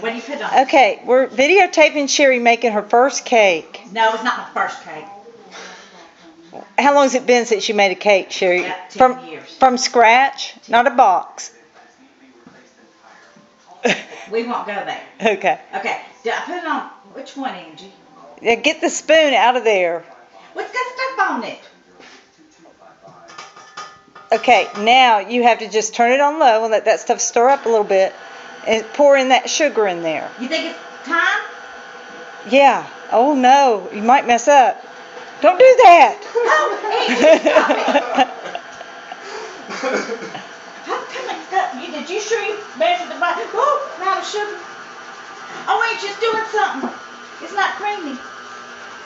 What do you put on it? Okay, we're videotaping Sherry making her first cake. No, it's not my first cake. How long has it been since you made a cake, Sherry? About 10 years. From scratch? Not a box? We won't go there. Okay. Okay, do I put it on, which one, Angie? Yeah, get the spoon out of there. What's got stuff on it? Okay, now you have to just turn it on low and let that stuff stir up a little bit and pour in that sugar in there. You think it's time? Yeah. Oh no, you might mess up. Don't do that. Oh, Angie, stop it. How come it's got, did you sure you measured the bottom? Oh, amount of sugar. Oh, Angie, it's doing something. It's not creamy.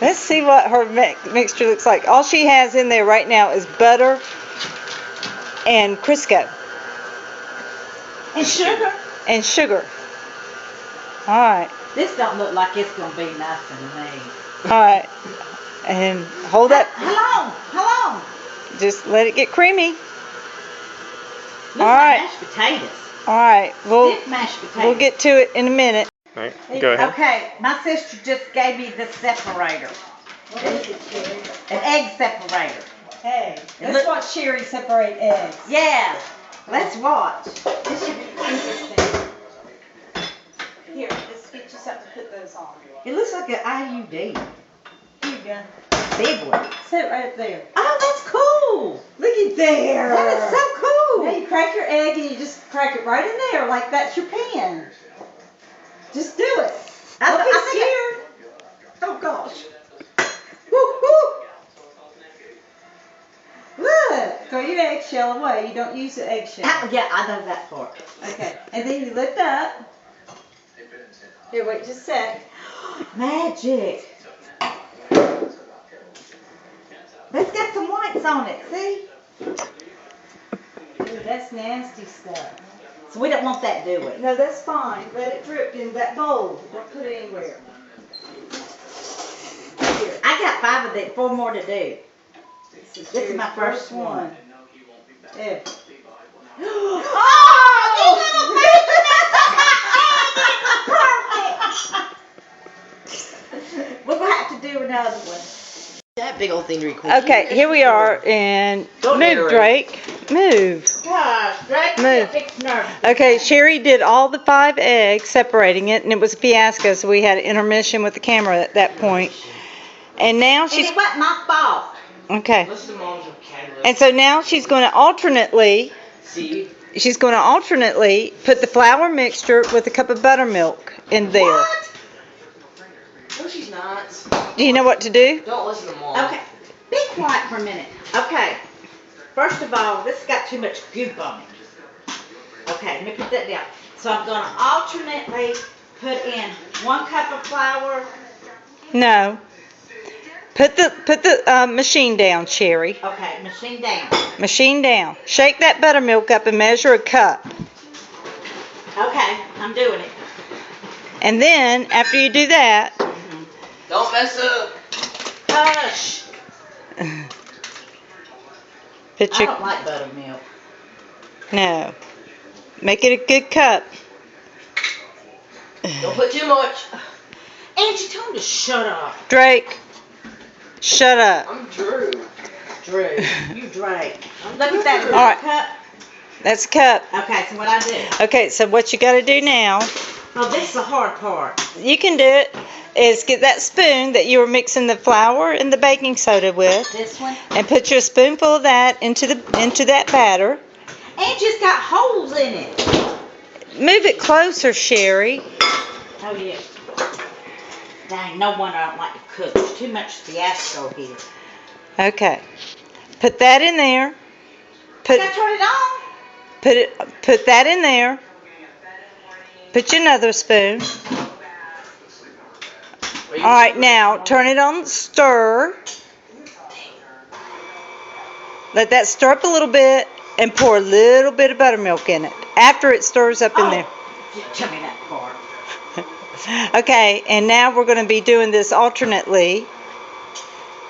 Let's see what her mixture looks like. All she has in there right now is butter and Crisco. And sugar. And sugar. All right. This don't look like it's going to be nothing to me. All right. And hold up. How long? Just let it get creamy. Look All like right. mashed potatoes. All right. Stiff mashed potatoes. We'll get to it in a minute. All right, go ahead. Okay, my sister just gave me this separator. What is it, Sherry? An egg separator. Egg. Let's watch Sherry separate eggs. Yeah, let's watch. This should be interesting. Here, let's get you something to put those on. It looks like an IUD. Here you go. Big one. Sit right up there. Oh, that's cool. Look at there. That is so cool. Now you crack your egg and you just crack it right in there like that's your pan. Just do it. Don't be scared. Oh gosh. Woo, woo. Look, throw your eggshell away. You don't use the eggshell. Yeah, I know that part. Okay, and then you lift up. Here, wait just a sec. Magic. That's got some whites on it, see? Ooh, that's nasty stuff. So we don't want that, do we? No, that's fine. Let it drip in that bowl. Don't put it anywhere. Here. I got 5 of it, 4 more to do. This is my first one. There. Perfect. We're going to have to do another one. That big old thing to record. Okay, here we are, and Don't move, narrate. Drake. Move. Gosh, Drake, Move. big nerve. Okay, Sherry did all the 5 eggs, separating it, and it was a fiasco, so we had an intermission with the camera at that point. And now And she's it wasn't my fault. okay. Listen to Mom's vocabulary. And so now she's going to alternately put the flour mixture with a cup of buttermilk in there. What? No, she's not. Do you know what to do? Don't listen to Mom. Okay, be quiet for a minute. Okay, first of all, this has got too much goop on it. Okay, let me put that down. So I'm going to alternately put in 1 cup of flour. No. Put the machine down, Sherry. Okay, machine down. Machine down. Shake that buttermilk up and measure a cup. Okay, I'm doing it. And then, after you do that, Don't mess up. Hush. put I your, don't like buttermilk. no. Make it a good cup. Don't put too much. Angie, tell him to shut up. Drake, shut up. I'm Drew. Drew, you Drake. Look at that All right. cup. That's a cup. Okay, so what I do? Okay, so what you got to do now, Oh, this is the hard part. you can do it, is get that spoon that you were mixing the flour and the baking soda with, This one. and put your spoonful of that into that batter. Angie's got holes in it. Move it closer, Sherry. Oh, yeah. Dang, no wonder I don't like to cook. There's too much fiasco here. Okay. Put that in there. Put Can I turn it on? put that in there. Put you another spoon. All right, now turn it on stir. Let that stir up a little bit and pour a little bit of buttermilk in it after it stirs up in there. Tell me that part. Okay, and now we're going to be doing this alternately.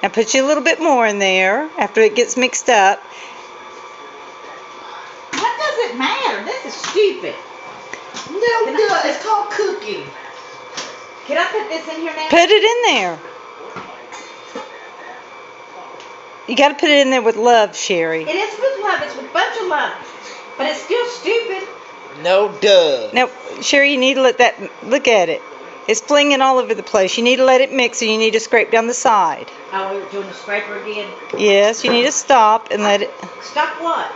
Now put you a little bit more in there after it gets mixed up. What does it matter? This is stupid. No, duh, it's called cooking. Can I put this in here now? Put it in there. You got to put it in there with love, Sherry. It is with love. It's with a bunch of love. But it's still stupid. No, duh. Now, Sherry, you need to let that, look at it. It's flinging all over the place. You need to let it mix and you need to scrape down the side. Oh, we're doing the scraper again? Yes, you need to stop and let it, Stop what?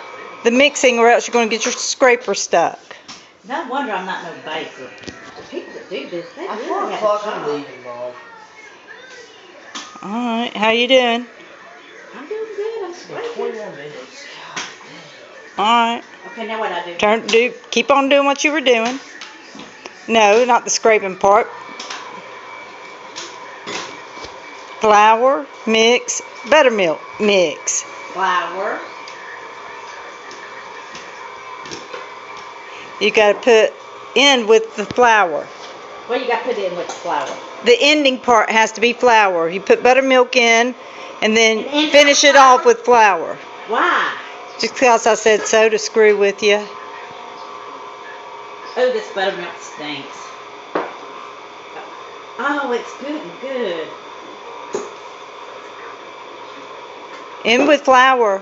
the mixing, or else you're going to get your scraper stuck. No wonder I'm not no baker. The people that do this, they I really 4 have a o'clock I'm job. leaving, Mom. All right, how you doing? I'm doing good. I'm scraping. 21 minutes. All right. Okay, now what I do? Keep on doing what you were doing. No, not the scraping part. Flour, mix, buttermilk, mix. Flour. You got to put in with the flour. What you got to put in with the flour? The ending part has to be flour. You put buttermilk in and then And end finish with it off flour? with flour. Why? Just because I said so, to screw with you. Oh, this buttermilk stinks. Oh, it's good and good. In with flour.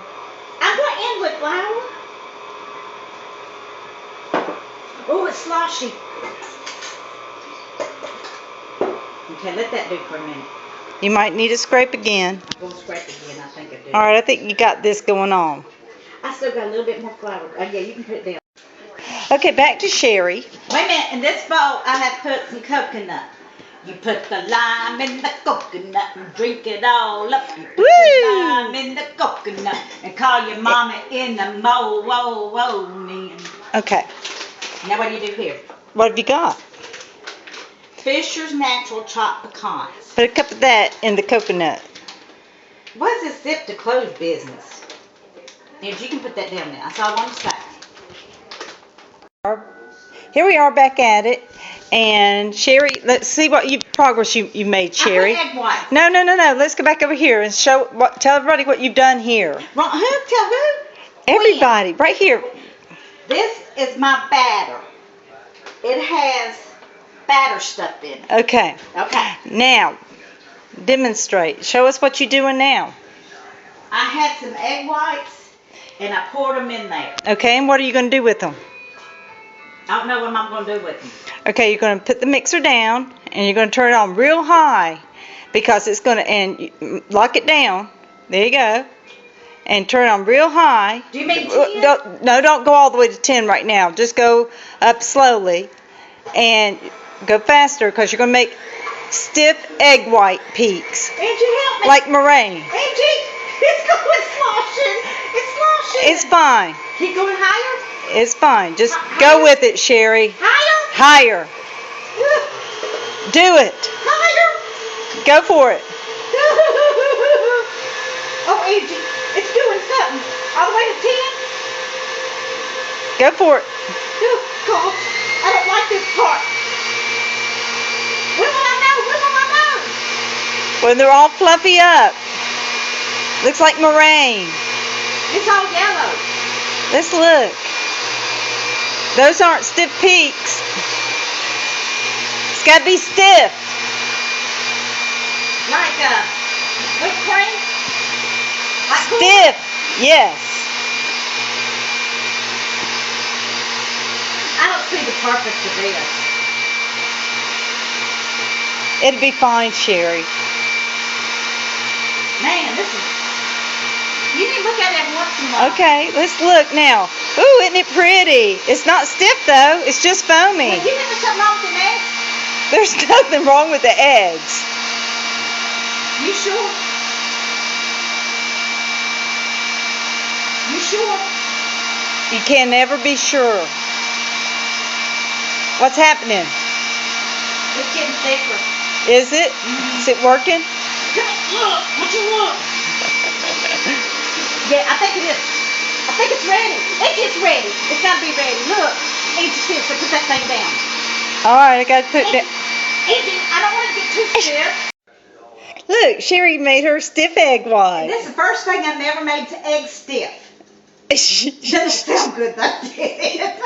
I'm going to end with flour. Oh, it's sloshy. Okay, let that do for a minute. You might need to scrape again. I'm going to scrape again. I think I do. All right, I think you got this going on. I still got a little bit more flour. Oh, yeah, you can put it down. Okay, back to Sherry. Wait a minute. In this bowl, I have put some coconut. You put the lime in the coconut and drink it all up. You put Woo! the lime in the coconut and call your mama in the morning. Okay, Now what do you do here? what have you got? Fisher's Natural chopped pecans. Put a cup of that in the coconut. What is this zip to close business? Here, you can put that down there. That's all I want to say. Here we are back at it. And Sherry, let's see what progress you made, Sherry. I put egg whites. No. Let's go back over here and tell everybody what you've done here. Wrong, who? Tell who? Everybody, right here. This is my batter. It has batter stuff in it. Okay. Okay. Now, demonstrate. Show us what you're doing now. I had some egg whites and I poured them in there. Okay, and what are you going to do with them? I don't know what I'm going to do with them. Okay, you're going to put the mixer down and you're going to turn it on real high because it's going to, and lock it down. There you go. And turn it on real high. Do you mean 10? Don't go all the way to 10 right now. Just go up slowly and go faster because you're going to make stiff egg white peaks. Angie, help me. Like meringue. Angie, it's going sloshing. It's sloshing. It's fine. Keep going higher? It's fine. Just go with it, Sherry. Higher? Higher. Do it. Higher? Go for it. Oh, Angie, it's doing something. All the way to 10? Go for it. Oh, God, I don't like this part. When will I know? When will I know? When they're all fluffy up. Looks like meringue. It's all yellow. Let's look. Those aren't stiff peaks. It's got to be stiff. Like whipped cream? Like Stiff. Yes. I don't see the purpose of this. It'll be fine, Sherry. Man, this is... You need to look at it every once in a while. Okay, let's look now. Ooh, isn't it pretty? It's not stiff though. It's just foamy. Hey, you think there's something wrong with the eggs? There's nothing wrong with the eggs. You sure? You sure? You can never be sure. What's happening? It's getting thicker. Is it? Is it working? Come here, look. What you want? Yeah, I think it is. I think it's ready. It's ready. It's got to be ready. Look. Angie, seriously, put that thing down. All right, I got to put that. Angie, I don't want to get too stiff. Look, Sherry made her stiff egg white. This is the first thing I've ever made to egg stiff. Doesn't sound good, though, did it?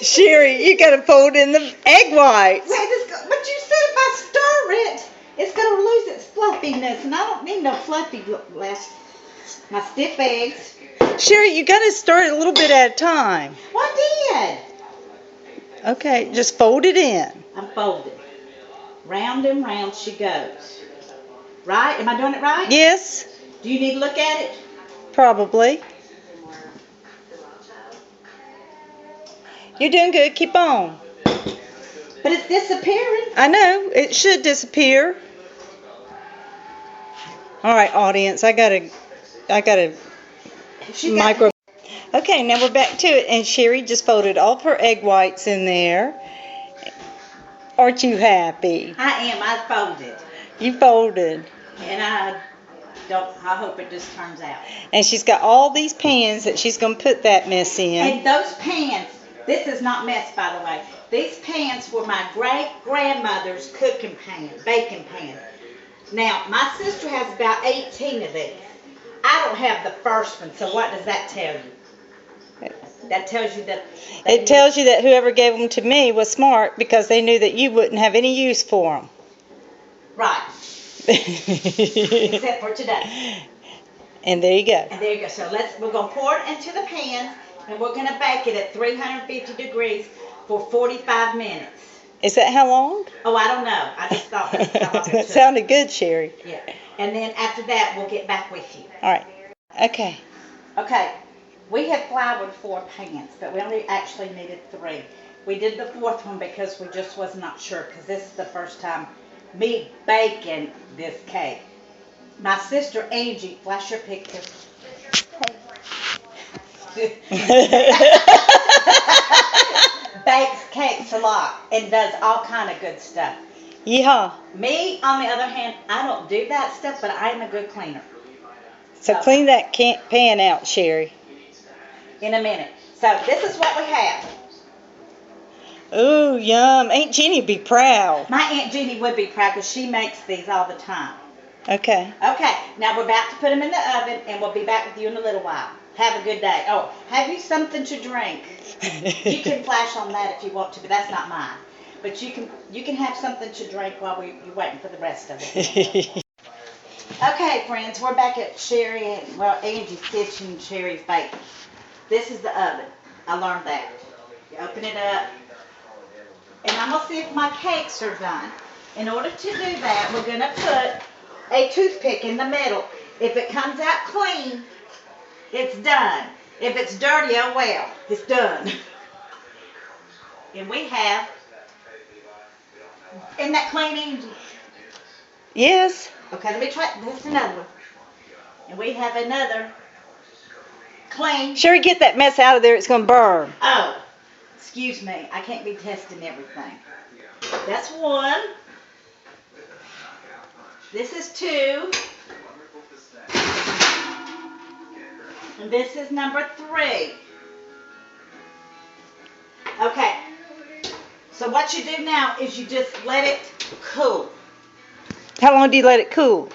Sherry, you gotta fold in the egg whites. But you said if I stir it, it's gonna lose its fluffiness, and I don't need no fluffy my stiff eggs. Sherry, you gotta stir it a little bit at a time. I did. Okay, just fold it in. I'm folding. Round and round she goes. Right? Am I doing it right? Yes, Do you need to look at it? probably. You're doing good. Keep on. But it's disappearing. I know. It should disappear. All right, audience. I gotta She got- micro. Okay, now we're back to it. And Sherry just folded all of her egg whites in there. Aren't you happy? I am. I folded. You folded. And I hope it just turns out. And she's got all these pans that she's going to put that mess in. And those pans, this is not mess, by the way. These pans were my great-grandmother's cooking pan, baking pan. Now, my sister has about 18 of these. I don't have the first one, so what does that tell you? That tells you that... It tells you that whoever gave them to me was smart because they knew that you wouldn't have any use for them. Right. Except for today. And there you go. And there you go. So we're going to pour it into the pans, and we're going to bake it at 350 degrees for 45 minutes. Is that how long? Oh, I don't know. I just thought that's how long it That took. sounded good, Sherry. Yeah. And then after that, we'll get back with you. All right. Okay. Okay. We had floured 4 pans, but we only actually needed 3. We did the 4th one because we just was not sure, because this is the first time me baking this cake. My sister Angie, flash your picture. Bakes cakes a lot and does all kind of good stuff. Yeehaw. Me, on the other hand, I don't do that stuff, but I am a good cleaner. So clean that pan out, Sherry. In a minute. So this is what we have. Ooh, yum. Aunt Jeannie would be proud. My Aunt Jeannie would be proud because she makes these all the time. Okay. Okay, now we're about to put them in the oven, and we'll be back with you in a little while. Have a good day. Oh, have you something to drink? You can flash on that if you want to, but that's not mine. But you can have something to drink while you're waiting for the rest of it. Okay, friends, we're back at Angie's kitchen, Sherry's baking. This is the oven. I learned that. You open it up, and I'm gonna see if my cakes are done. In order to do that, we're gonna put a toothpick in the middle. If it comes out clean, it's done. If it's dirty, oh well, it's done. And we have, isn't that clean, Angie? Yes. Okay, let me try, this is another one. And we have another clean. Sherry, get that mess out of there. It's going to burn. Oh, excuse me, I can't be testing everything. That's 1. This is 2. And this is number 3. Okay. So what you do now is you just let it cool. How long do you let it cool?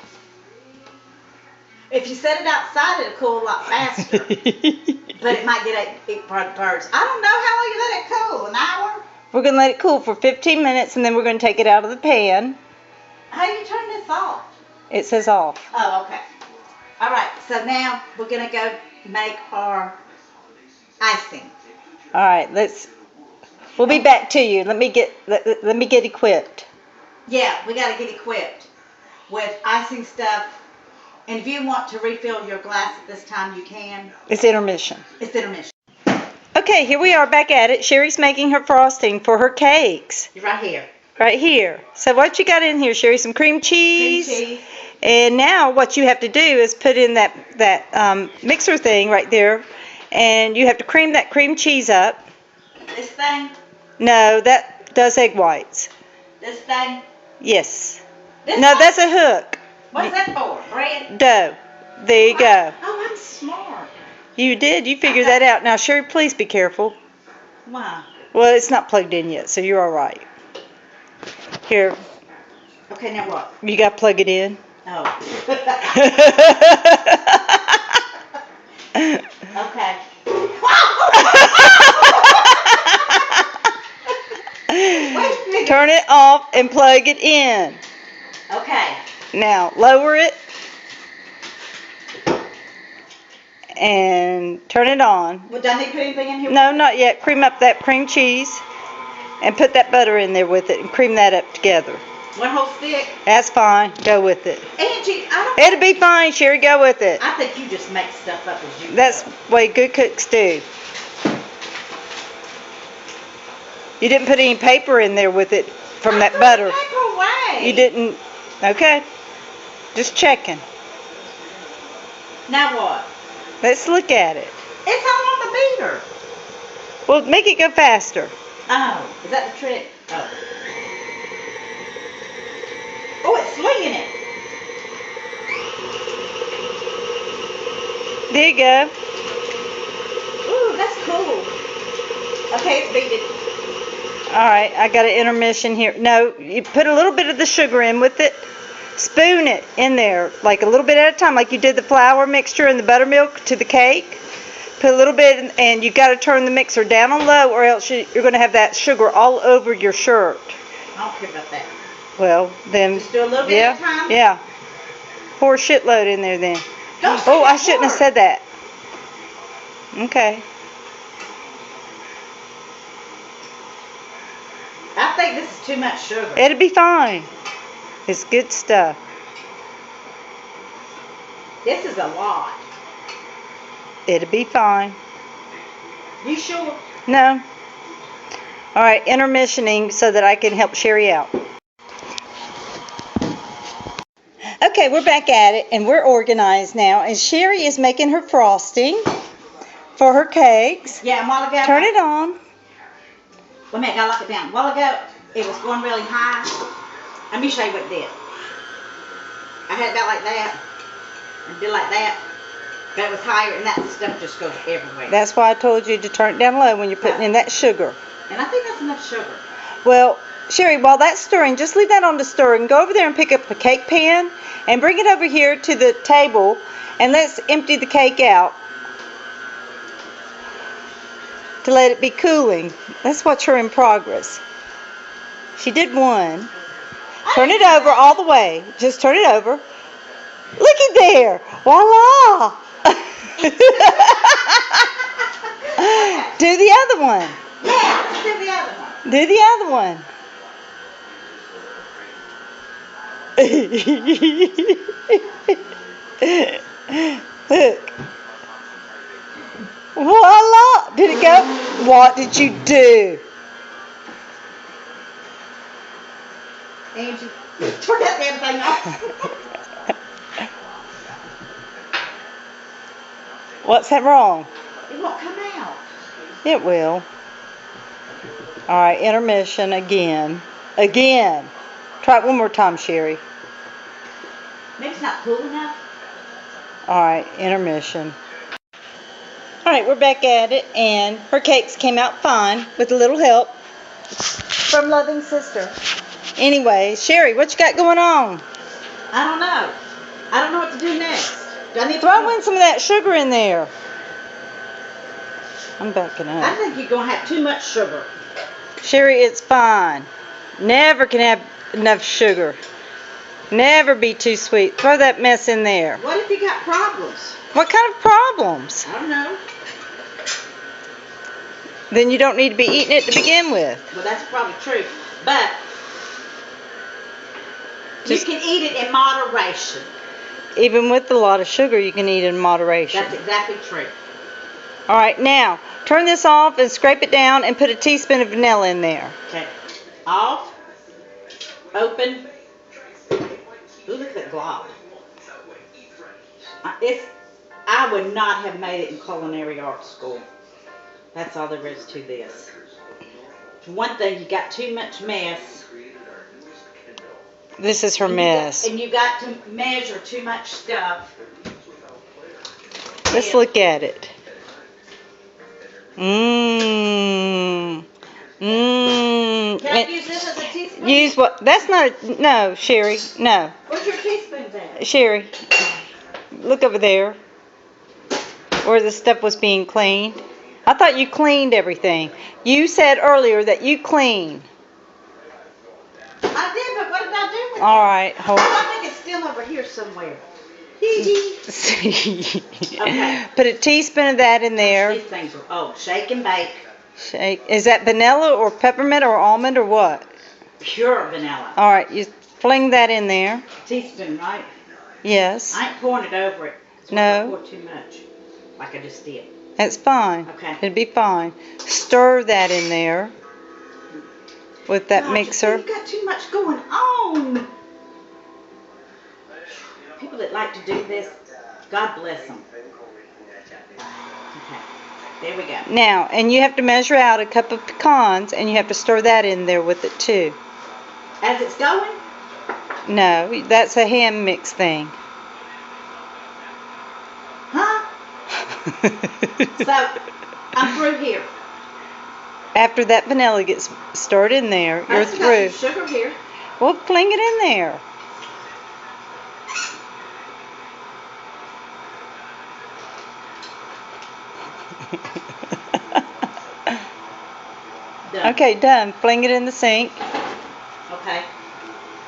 If you set it outside, it'll cool a lot faster. But it might get ate by the birds. I don't know how long you let it cool. An hour? We're going to let it cool for 15 minutes, and then we're going to take it out of the pan. How do you turn this off? It says off. Oh, okay. All right. So now we're gonna go make our icing. All right, we'll be back to you. Let me get equipped. Yeah, we gotta get equipped with icing stuff. And if you want to refill your glass at this time, you can. It's intermission. It's intermission. Okay, here we are back at it. Sherry's making her frosting for her cakes. You're right here. Right here. So what you got in here, Sherry? Some cream cheese. Cream cheese. And now what you have to do is put in that mixer thing right there, and you have to cream that cream cheese up. This thing. No, that does egg whites. This thing. Yes. This No, thing? that's a hook. What's that for? Bread. Dough. There you go. Oh, I'm smart. You did. You figured that out. Now, Sherry, please be careful. Why? Well, it's not plugged in yet, so you're all right. Here, Okay, now what? you got to plug it in. Oh. Okay. off and plug it in. Okay. Now, lower it and turn it on. Well, do I need to put anything in here? No, not yet. Cream up that cream cheese and put that butter in there with it and cream that up together. One whole stick? That's fine. Go with it. Angie, I don't... It'll be fine, Sherry. Go with it. I think you just make stuff up as you That's go. the way good cooks do. You didn't put any paper in there with it from that butter. Paper away. You didn't. Okay. Just checking. Now what? Let's look at it. It's all on the beater. Well, make it go faster. Oh, is that the trick? Oh. Oh, it's slinging it. There you go. Ooh, that's cool. Okay, it's beaten. All right, I got an intermission here. No, you put a little bit of the sugar in with it. Spoon it in there, like a little bit at a time, like you did the flour mixture and the buttermilk to the cake. Put a little bit, and you got to turn the mixer down on low, or else you're going to have that sugar all over your shirt. I don't care about that. Well, then. Just do a little bit at a time? Yeah. Pour a shitload in there then. Don't say Oh, I that shouldn't have word. said that. Okay. I think this is too much sugar. It'll be fine. It's good stuff. This is a lot. It'll be fine. You sure? No. All right, intermissioning so that I can help Sherry out. Okay, we're back at it, and we're organized now. And Sherry is making her frosting for her cakes. Yeah, a while ago. Turn it on. Wait a minute, I gotta lock it down. A while ago, it was going really high. Let me show you what it did. I had it about like that, and did like that. But it was higher, and that stuff just goes everywhere. That's why I told you to turn it down low when you're putting in that sugar. And I think that's enough sugar. Well, Sherry, while that's stirring, just leave that on to stir and go over there and pick up a cake pan and bring it over here to the table, and let's empty the cake out to let it be cooling. Let's watch her in progress. She did one. Turn it over all the way. Just turn it over. Look at there. Voila. Do the other one. Yeah, let's do the other one. Do the other one. Look. Voila. Did it go? What did you do? Angie, turn that damn thing off. What's that wrong? It won't come out. It will. All right, intermission again. Again. Try it one more time, Sherry. Maybe it's not cool enough. All right, intermission. All right, we're back at it, and her cakes came out fine with a little help from loving sister. Anyway, Sherry, what you got going on? I don't know. I don't know what to do next. Do I need to Throw in some of that sugar in there. I'm backing I up. think you're going to have too much sugar. Sherry, it's fine. Never can have enough sugar. Never be too sweet. Throw that mess in there. What if you got problems? What kind of problems? I don't know. Then you don't need to be eating it to begin with. Well, that's probably true. But Just- you can eat it in moderation. Even with a lot of sugar, you can eat in moderation. That's exactly true. All right, now turn this off and scrape it down and put a teaspoon of vanilla in there. Okay. Off. Open. Ooh, look at that glob. I would not have made it in culinary arts school. That's all there is to this. For one thing, you got too much mess. This is her mess. And you got to measure too much stuff. Let's look at it. Mmm. Mmm. Can I use this as a teaspoon? Use what? That's not a, no, Sherry. No. Where's your teaspoons at? Sherry, look over there where the stuff was being cleaned. I thought you cleaned everything. You said earlier that you clean. All right, hold. I think it's still over here somewhere. Okay. Put a teaspoon of that in there. These things are, shake and bake. Shake. Is that vanilla or peppermint or almond or what? Pure vanilla. All right, you fling that in there. Teaspoon, right? Yes. I ain't pouring it over it. No. I pour too much, like I just did. That's fine. Okay. It'd be fine. Stir that in there with that God, mixer. You've got too much going on. People that like to do this, God bless them. Okay. There we go. Now, and you have to measure out a cup of pecans, and you have to stir that in there with it too. As it's going? No, that's a hand mix thing. Huh? So, I'm through here. After that vanilla gets stirred in there, you're I still got through. some sugar here. Well, fling it in there. Done. Okay, done. Fling it in the sink. Okay.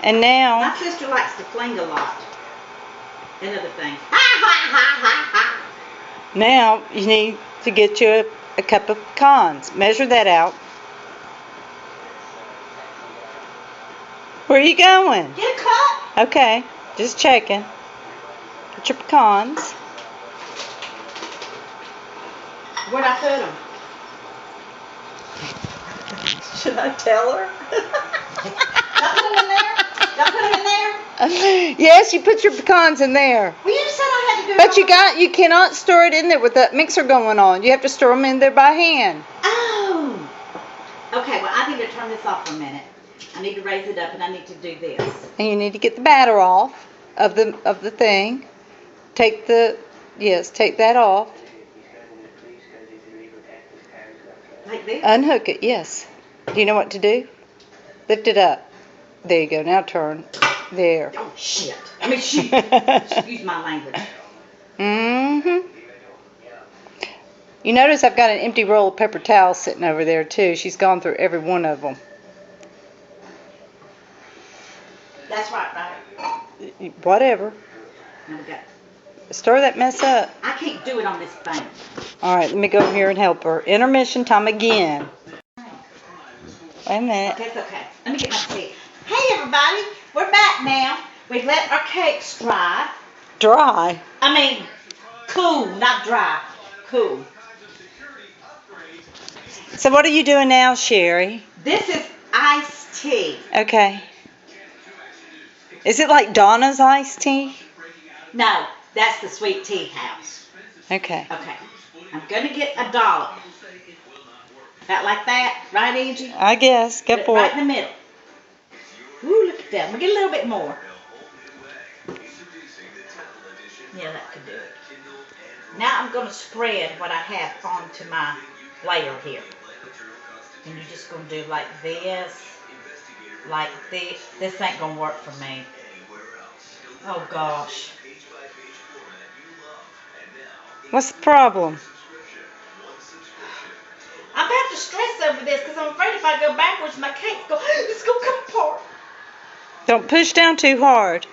And now, My sister likes to fling a lot. And other things. Ha ha ha ha ha. now you need to get you a cup of pecans. Measure that out. Where are you going? Get a cup. Okay, just checking. Get your pecans. Where'd I put them? Should I tell her? Don't put them in there? Don't put them in there? Yes, you put your pecans in there. Well, you said I had to do it. But you cannot stir it in there with that mixer going on. You have to stir them in there by hand. Oh. Okay, well, I need to turn this off for a minute. I need to raise it up and I need to do this. And you need to get the batter off of the thing. Take that off. Like this? Unhook it, yes. Do you know what to do? Lift it up. There you go. Now turn. There. Oh, shit. I mean, shoot. Excuse my language. Mm-hmm. You notice I've got an empty roll of paper towels sitting over there, too. She's gone through every one of them. That's right? Whatever. Now we got. Stir that mess up. I can't do it on this thing. All right, let me go over here and help her. Intermission time again. Wait a minute. Okay, it's okay. Let me get my tea. Hey, everybody. We're back now. We've let our cakes dry. Dry. I mean, cool, not dry. Cool. So what are you doing now, Sherry? This is iced tea. Okay. Is it like Donna's iced tea? No, that's the sweet tea house. Okay. Okay. I'm going to get a dollop. About like that, right, Angie? I guess. Go Put it for right it. in the middle. Ooh, look at that. We'll get a little bit more. Yeah, that could do it. Now I'm going to spread what I have onto my layer here. And you're just going to do like this, like this. This ain't going to work for me. Oh, gosh. What's the problem? I'm about to stress over this because I'm afraid if I go backwards, my cake's it's going to come apart. Don't push down too hard.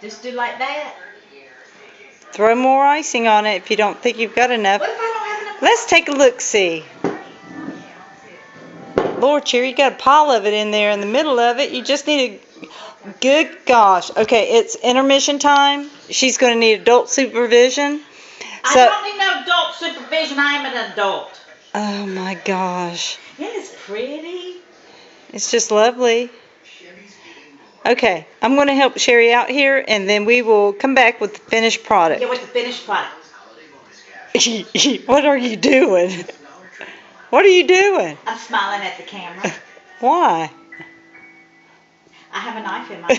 Just do like that. Throw more icing on it if you don't think you've got enough. What if I don't have enough? Let's take a look-see. Lord, Cherry, you got a pile of it in there in the middle of it. You just need a... Good gosh. Okay, it's intermission time. She's going to need adult supervision. I don't need no adult supervision. I am an adult. Oh, my gosh. Isn't this pretty? It's just lovely. Okay, I'm going to help Sherry out here, and then we will come back with the finished product. Yeah, with the finished product. What are you doing? What are you doing? I'm smiling at the camera. Why? I have a knife in my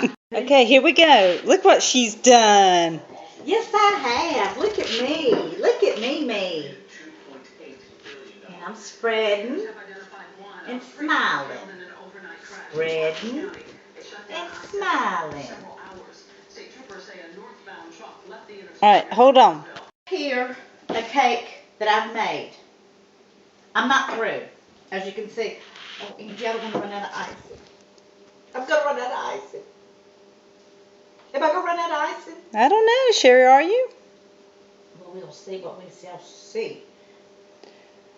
hand. Okay, here we go. Look what she's done. Yes, I have. Look at me. Look at me. And I'm spreading and smiling. Spreading and smiling. All right, hold on. Here, a cake that I've made. I'm not through. As you can see, Oh, Angie, I'm gonna run out of icing. I'm gonna run out of icing. Am I gonna run out of icing? I don't know, Sherry, are you? Well, we'll see what we shall see.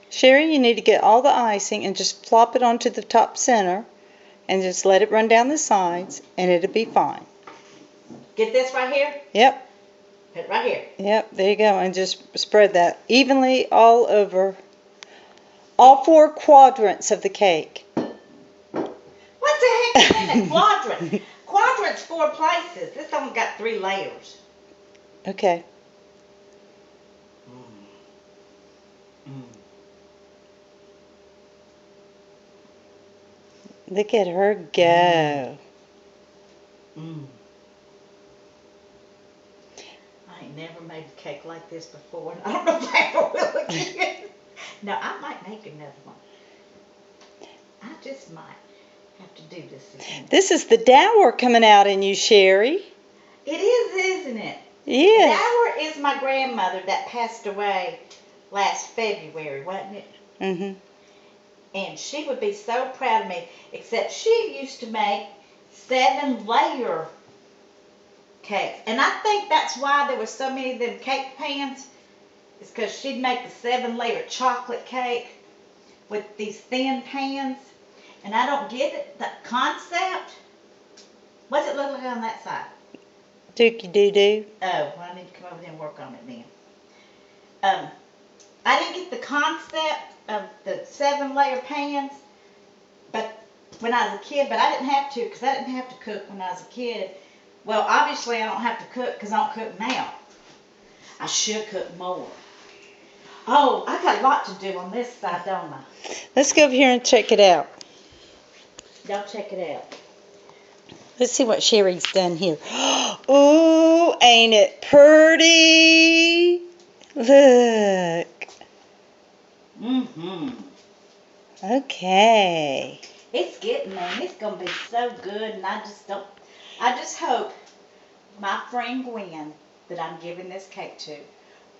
Sherry, you need to get all the icing and just plop it onto the top center and just let it run down the sides and it'll be fine. Get this right here. Yep, Put it right here. yep, there you go. And just spread that evenly all over all 4 quadrants of the cake. What the heck is in a quadrant? Quadrant's 4 places. This only got 3 layers. Okay. Look at her go. I ain't never made a cake like this before, and I don't know if I ever will again. No, I might make another one. I just might have to do this again. This is the dower coming out in you, Sherry. It is, isn't it? Yes. Dower is my grandmother that passed away last February, wasn't it? Mhm. And she would be so proud of me, except she used to make 7-layer cakes. And I think that's why there were so many of them cake pans. It's because she'd make the 7-layer chocolate cake with these thin pans. And I don't get it, the concept. What's it look like on that side? Dookie doo doo. Oh, well, I need to come over there and work on it then. I didn't get the concept of the 7-layer pans, but when I was a kid, but I didn't have to, because I didn't have to cook when I was a kid. Well, obviously I don't have to cook because I don't cook now. I should cook more. Oh, I got a lot to do on this side, don't I? Let's go over here and check it out. Y'all check it out. Let's see what Sherry's done here. Ooh, ain't it pretty? Look. Mm-hmm. Okay. It's getting there, and it's going to be so good, and I just hope my friend Gwen that I'm giving this cake to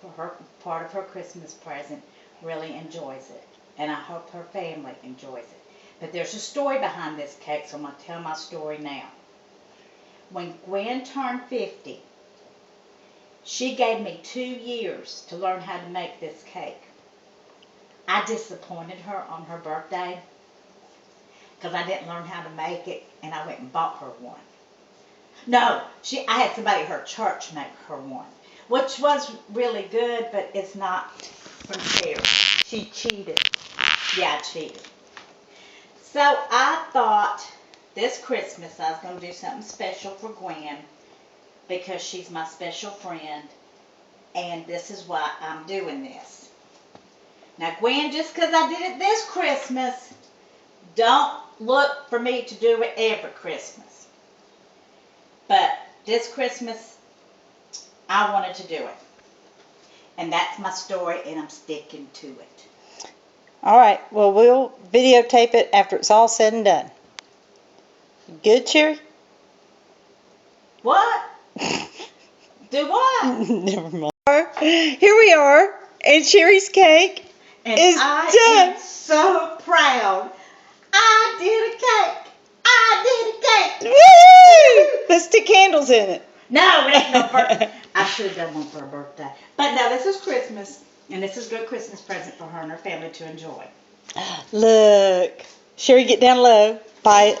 for her part of her Christmas present really enjoys it. And I hope her family enjoys it. But there's a story behind this cake, so I'm going to tell my story now. When Gwen turned 50, she gave me 2 years to learn how to make this cake. I disappointed her on her birthday because I didn't learn how to make it, and I went and bought her one. No, I had somebody at her church make her one, which was really good, but it's not from Sherry. She cheated. Yeah, I cheated. So I thought this Christmas I was going to do something special for Gwen because she's my special friend, and this is why I'm doing this. Now, Gwen, just because I did it this Christmas, don't look for me to do it every Christmas. But this Christmas, I wanted to do it. And that's my story, and I'm sticking to it. All right. Well, we'll videotape it after it's all said and done. Good, Sherry? What? Do what? Never mind. Here we are, and Sherry's cake And is I done. am so proud. I did a cake. I did a cake. Woo! Let's stick candles in it. No, it ain't no birthday. I should have done one for her birthday. But no, this is Christmas, and this is a good Christmas present for her and her family to enjoy. Look. Sherry, get down low. Buy it.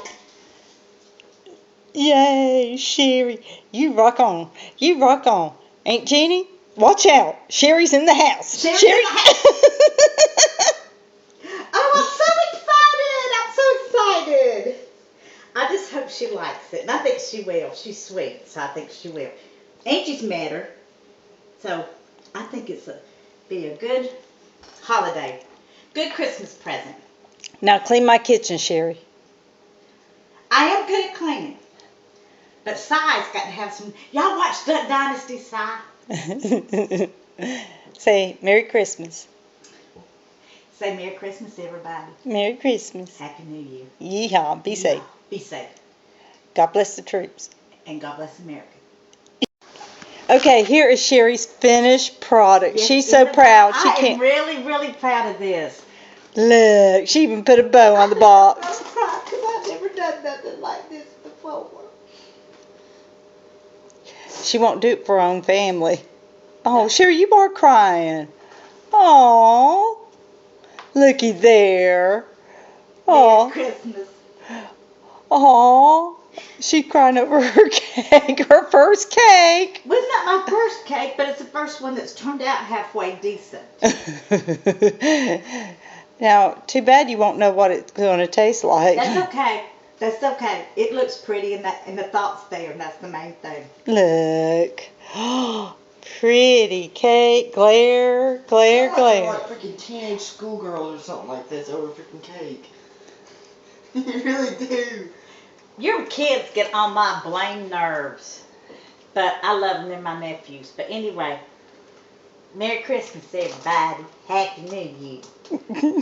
Yay, Sherry. You rock on. You rock on. Aunt Jeannie, watch out. Sherry's in the house. Sherry's Sherry. in the house. Oh, I'm so excited. I just hope she likes it, and I think she will. She's sweet, so I think she will. Angie's met her, so I think it's be a good holiday, good Christmas present. Now clean my kitchen, Sherry. I am good at cleaning, but Si's got to have some. Y'all watch Duck Dynasty, Si? Say Merry Christmas. Say Merry Christmas, everybody. Merry Christmas. Happy New Year. Yeehaw. Be safe. Be safe, God bless the troops. and God bless America. Okay, here is Sherry's finished product. Yes, She's so isn't proud. I She am can't. really, really proud of this. Look, she even put a bow on the box. I'm crying because I've never done nothing like this before. She won't do it for her own family. Oh, Sherry, you are crying. Oh, looky there. Merry Oh, Christmas. oh, she's crying over her cake, her first cake. Well, it's not my first cake, but it's the first one that's turned out halfway decent. Now, too bad you won't know what it's going to taste like. That's okay. That's okay. It looks pretty, and the thought's there, and that's the main thing. Look. Pretty cake. Glare, glare, glare. Like freaking teenage schoolgirls or something like this over freaking cake. You really do. Your kids get on my blame nerves, but I love them. They're my nephews. But anyway, Merry Christmas, everybody. Happy New Year.